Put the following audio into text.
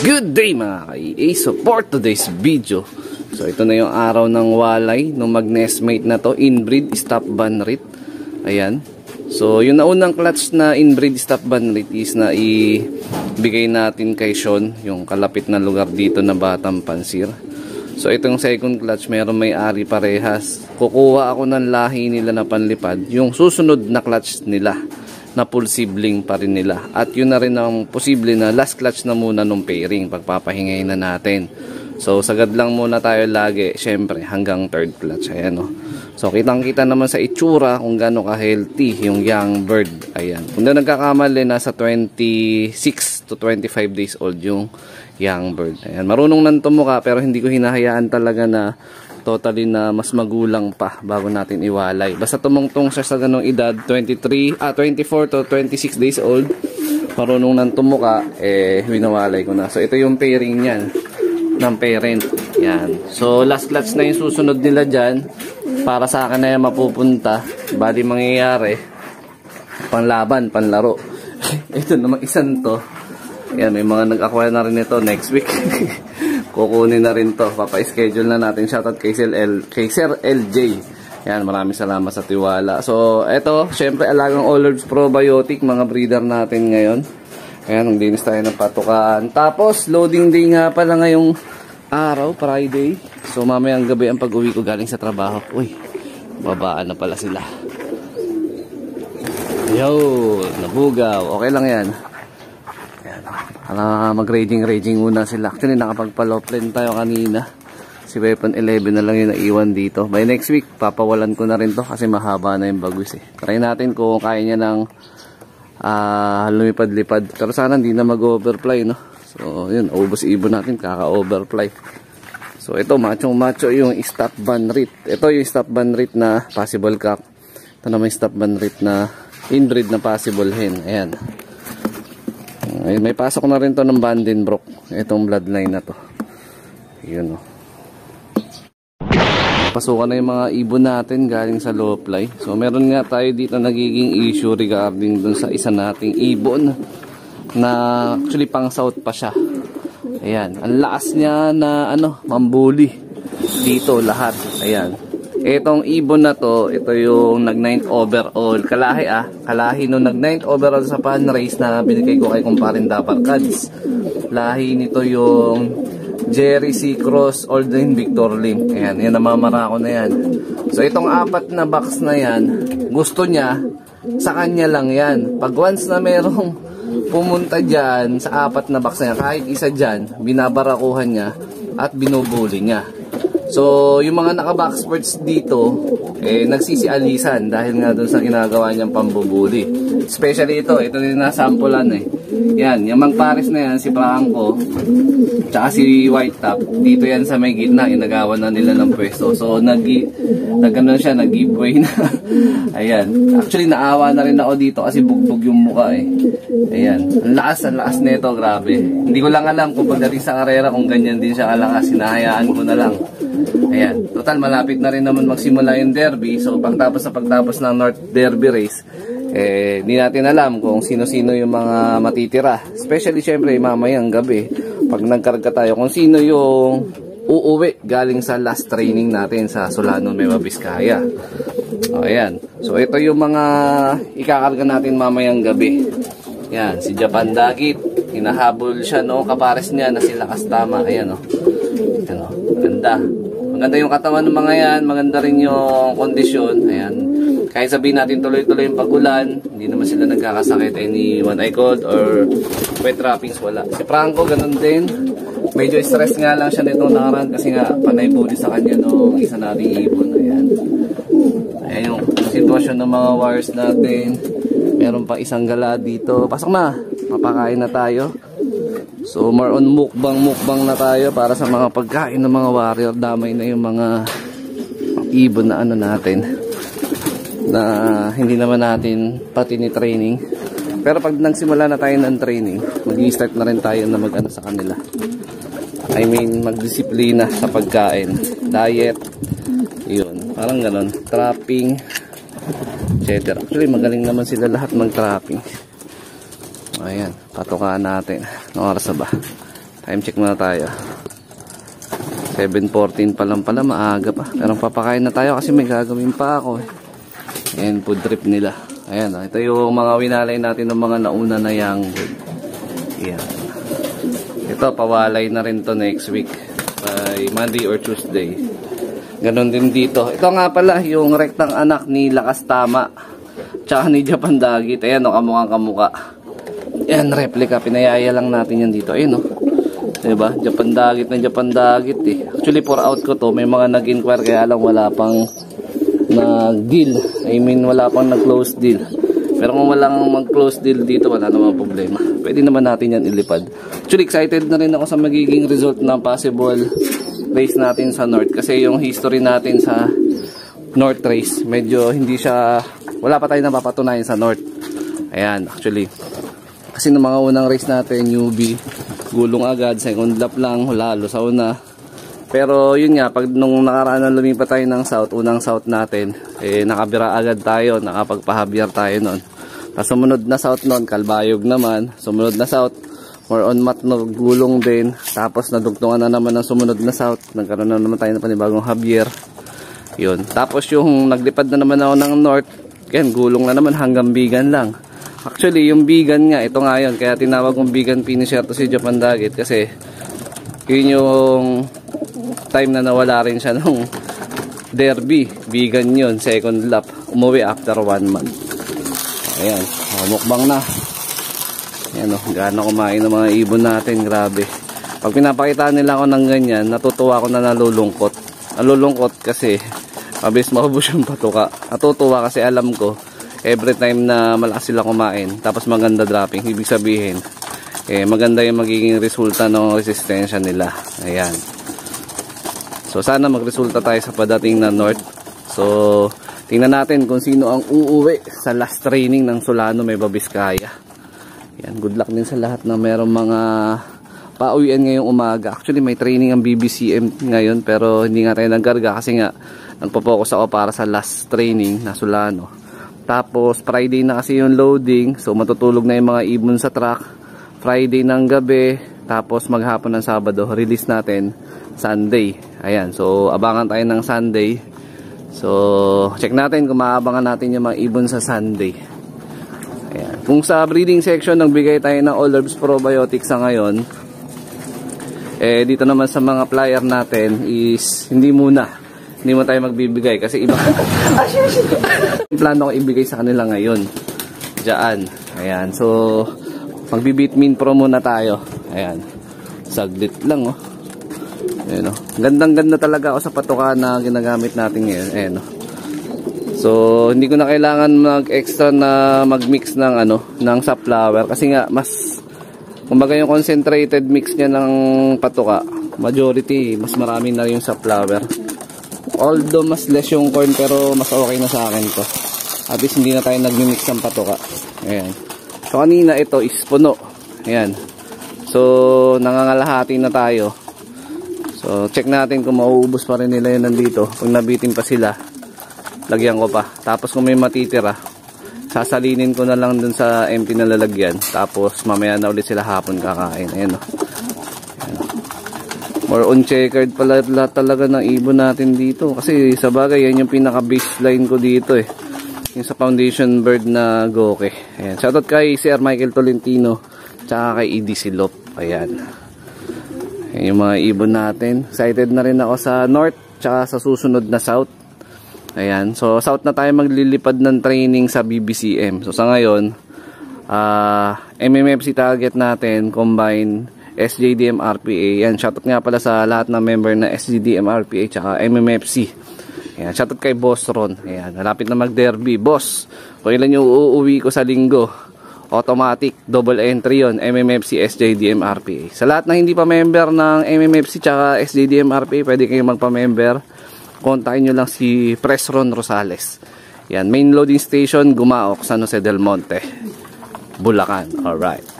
Good day mga ka-EA. So for today's video, so ito na yung araw ng walay nung mag-nestmate na to, inbreed stop banrit. Ayan. So yung naunang clutch na inbreed stop banrit is na ibigay natin kay Sean, yung kalapit na lugar dito na Batang Pansir. So itong second clutch, meron may-ari parehas. Kukuha ako ng lahi nila na panlipad, yung susunod na clutch nila na full sibling pa rin nila. At yun na rin ang posible na last clutch na muna nung pairing, pagpapahingay na natin. So sagad lang muna tayo lagi, syempre hanggang third clutch. Ayan o. So kitang kita naman sa itsura kung gaano ka healthy yung young bird. Ayan. Kung na nagkakamali, nasa 26 to 25 days old yung young bird. Ayan. Marunong nang tumuka, pero hindi ko hinahayaan talaga na totally na mas magulang pa bago natin iwalay. Basta tumungtong siya sa ganong edad, 24 to 26 days old, marunong nang tumuka, winawalay ko na. So ito yung pairing niyan ng parent. Yan. So last clutch na yung susunod nila dyan. Para sa akin na yan mapupunta. Bali mangyayari, panlaban, panlaro. Ito naman isang to. Yan, may mga nag-acquire na rin ito next week. Kukunin na rin to. Papa-schedule na natin. Shoutout kay Sir LJ. Yan, maraming salamat sa tiwala. So, eto, syempre alagang All-Herbs Probiotic, mga breeder natin ngayon. Ayan, ang dinis tayo ng patukaan. Tapos, loading day nga pala ngayong araw, Friday. So, mamayang gabi ang pag-uwi ko galing sa trabaho. Uy, babaan na pala sila. Yo, nabugaw. Okay lang yan. Mag-raging muna sila. Actually, nakapagpa-loplen tayo kanina. Si Weapon 11 na lang yung naiwan dito. By next week, papawalan ko na rin to kasi mahaba na yung bagus eh. Try natin kung kaya niya ng lumipad-lipad. Pero sana hindi na mag-overfly, no? So, yun, ubos ibon natin, kaka-overfly. So, ito, macho yung stop banrit. Ito yung stop banrit na possible cock. Ito naman yung stop banrit na inbreed na possible hen. Ayan. May pasok na rin to ng Vandenbroek, itong bloodline na to. Yun o. Pasukan na yung mga ibon natin galing sa low fly. So meron nga tayo dito nagiging issue regarding dun sa isa nating ibon na actually pang south pa siya. Ayan, ang lakas niya na mambuli dito lahat. Ayan. Itong ibon na to, ito yung nag-9th overall. Kalahi nung nag-9th overall sa pan race na binigay ko kay kumparin Dapar Cats. Lahi nito yung Jerry C. Cross Aldrin Victor Lim. Ayan, yan namamara ko na yan. So itong 4 na box na yan, gusto niya, sa kanya lang yan. Pag once na merong pumunta dyan sa 4 na box na yan, kahit isa dyan, binabarakuhan niya at binubuli niya. So, yung mga naka-backsports dito, nagsisialisan dahil nga doon sa ginagawa niyang pambubuli. Especially ito din nasampulan eh. Yan, yung Mang Paris na yan, si Franco, tsaka si White Top, dito yan sa may gitna, inagawan na nila ng pwesto. So, nag-giveaway na. Ayan. Actually, naawa na rin ako dito kasi bugbog yung mukha eh. Ayan. Ang lakas na ito, grabe. Hindi ko lang alam kung pagdating sa karera, kung ganyan din siya kalakas, hinahayaan ko na lang. Ayan, total malapit na rin naman magsimula yung derby. So pagtapos ng North Derby race, hindi natin alam kung sino-sino yung mga matitira. Especially syempre mamayang gabi, pag nagkarga tayo, kung sino yung uuwi galing sa last training natin sa Solano, Nueva Vizcaya. Ayan, so ito yung mga ikakarga natin mamayang gabi. Yan, si Japan Dagit, hinahabol siya, no, kapares niya na sila Kastama. Ayan, no. Ayan, no. Maganda yung katawan ng mga yan, maganda rin yung kondisyon. Ayan. Kahit sabihin natin tuloy-tuloy yung pag-ulan, hindi naman sila nagkakasakit any one eye cold or wet wrappings, wala. Si Franco, ganun din. Medyo stress nga lang siya nitong nakaraan kasi nga panay buli sa kanya nung isa nating ibon. Ayan. Ayan yung sitwasyon ng mga wires natin. Meron pa isang gala dito. Pasok na, mapakain na tayo. So more on mukbang na tayo para sa mga pagkain ng mga warrior. Damay na yung mga ibon na natin na hindi naman natin pati ni training. Pero pag nagsimula na tayo ng training, mag-i-start na rin tayo na mag-ano sa kanila. I mean, magdisiplina sa pagkain, diet, yun, parang ganon, trapping, etc. Actually magaling naman sila lahat mag-trapping. Ayan, patukaan natin. Anong oras na ba? Time check muna tayo. 7:14 pa lang pala, maaga pa. Pero papakain na tayo kasi may gagawin pa ako eh. Ayan, food trip nila. Ayan, ito yung mga winalay natin ng mga nauna na young bird. Ayan. Ito, pawalay na rin to next week. By Monday or Tuesday. Ganon din dito. Ito nga pala, yung rektang anak ni Lakas Tama. Tsaka ni Japan Dagit. Ayan o, kamukhang kamuka. Ayan, replica. Pinayaya lang natin yan dito. Ayan o. Diba? Japan Dagit na Japan Dagit eh. Actually, for out ko to. May mga nag-inquire kaya lang wala pang nag-deal. I mean, wala pang nag-close deal. Pero kung walang mag-close deal dito, wala namang problema. Pwede naman natin yan ilipad. Actually, excited na rin ako sa magiging result ng possible race natin sa North. Kasi yung history natin sa North race, medyo hindi siya, wala pa tayo napapatunayan sa North. Ayan, actually. Kasi ng mga unang race natin, newbie, gulong agad, second lap lang, lalo sa una. Pero yun nga, pag nung nakaraan na lumipat tayo ng South, unang South natin, eh nakabira agad tayo, nakapagpahabyar tayo nun. Tapos sumunod na South nun, Kalbayog naman. Sumunod na South, more on mat no, gulong din. Tapos nadugtungan na naman ng sumunod na South. Nagkaroon na naman tayo ng panibagong Javier. Yun. Tapos yung naglipad na naman ako ng North, yan, gulong na naman hanggang Bigan lang. Actually, yung Bigan nga, ito nga yun. Kaya tinawag kong Bigan finisher to si Japan Dagit. Kasi yun yung time na nawala rin siya nung Derby. Bigan yun, second lap. Umuwi after 1 month. Ayan, mukbang na. Ayan o, gaano kumain ng mga ibon natin, grabe. Pag pinapakita nila ako ng ganyan, natutuwa ako na nalulungkot. Nalulungkot kasi mabilis maubos yung patuka. Natutuwa kasi alam ko, every time na malakas sila kumain, tapos maganda dropping, ibig sabihin, maganda yung magiging resulta ng resistensya nila. Ayan. So sana magresulta tayo sa padating na North. So tingnan natin kung sino ang uuwi sa last training ng Solano Nueva Vizcaya. Yan, good luck din sa lahat na merong mga pauwian ngayong umaga. Actually may training ang BBCM ngayon pero hindi nga tayo nagkarga kasi nga nagpo-focus ako para sa last training na Solano. Tapos Friday na kasi yung loading, so matutulog na yung mga ibon sa truck. Friday ng gabi, tapos maghapon ng Sabado, release natin Sunday. Ayan, so abangan tayo ng Sunday. So check natin kung maabangan natin yung mga ibon sa Sunday. Ayan. Kung sa breeding section nagbigay tayo ng All Herbs Probiotics sa ngayon, dito naman sa mga flyer natin is hindi mo tayo magbibigay kasi iba plano ko ibigay sa kanila ngayon diyan. Ayan, so magbibitmin pro muna tayo. Ayan, saglit lang oh. Ayan, oh. Gandang-ganda talaga ako sa patuka na ginagamit natin ngayon. Ayan, oh. So hindi ko na kailangan mag-extra na mag-mix ng ng safflower kasi nga mas kumbaga yung concentrated mix niya ng patuka, majority mas marami na yung safflower. Although mas less yung corn pero mas okay na sa akin to. At least hindi na tayo nag-mix ng patuka. Ayan. So kanina ito is puno. Ayan. So nangangalahati na tayo. So check natin kung mauubos pa rin nila yun nandito. Pag nabitin pa sila, lagyan ko pa. Tapos kung may matitira, sasalinin ko na lang dun sa empty na lalagyan. Tapos mamaya na ulit sila hapon kakain. Ayan o. More on checkered pala talaga ng ibon natin dito. Kasi sa bagay, yan yung pinaka baseline ko dito eh. Yung sa foundation bird na Goke. Ayan. Shoutout kay Sir Michael Tolentino. Tsaka kay Edie Silop. Ayan. Ayan yung mga ibon natin. Excited na rin ako sa North. Tsaka sa susunod na South. Ayan. So South na tayo maglilipad ng training sa BBCM. So sa ngayon, MMFC target natin, combine SJDM RPA. Yan, shoutout nga pala sa lahat ng member na SJDM RPA tsaka MMFC. Yan, shoutout kay Boss Ron. Ayan, malapit na mag-derby. Boss, kung ilan yung uuwi ko sa linggo, automatic, double entry yon, MMFC SJDM RPA. Sa lahat na hindi pa member ng MMFC tsaka SJDM RPA, pwede kayong magpa-member. Kontakin nyo lang si Presron Rosales. Yan, main loading station, Gumaok, San Jose del Monte, Bulacan. Alright.